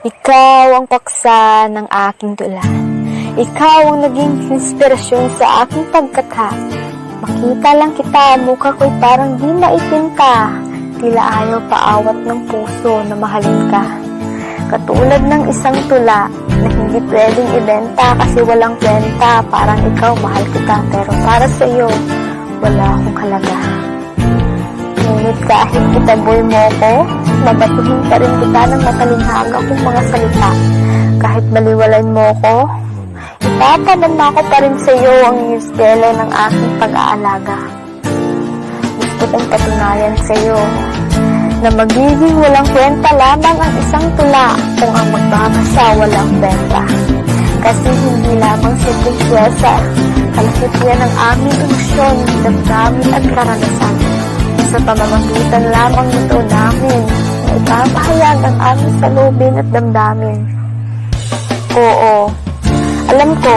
Ikaw ang paksa ng aking tula. Ikaw ang naging inspirasyon sa aking pagkatha. Makita lang kita, mukha ko'y parang di maitinta. Tila ayaw paawat ng puso na mahalin ka. Katulad ng isang tula na hindi pwedeng ibenta kasi walang kwenta. Parang ikaw mahal kita pero para sa iyo wala akong halaga. Ngunit kahit itaboy mo ko, babatuhin pa rin kita ng matalinhaga kong mga salita. Kahit baliwalain mo ko, itatanama ko pa rin sa iyo ang estela ng aking pag-aalaga. Gusto kong patunayan sa iyo na magiging walang kwenta lamang ang isang tula kung ang magbabasa walang benta. Kasi hindi lamang simpleng piyesa, kalahit yan ang aming emosyon, damdamin at karanasan. Sa pamamagitan lamang nito namin na ipapahayag ang aming salubin at damdamin. Oo, alam ko,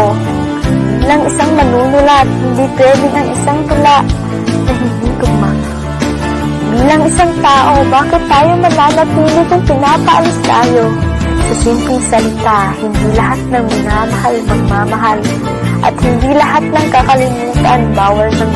ng isang manunulat, hindi pwedeng ang isang tula na hindi tugma. Bilang isang tao, bakit tayo mananatili kung pinapaalis tayo? Sa simpleng salita, hindi lahat ng minamahal magmamahal at hindi lahat ng kakalimutan bawal ng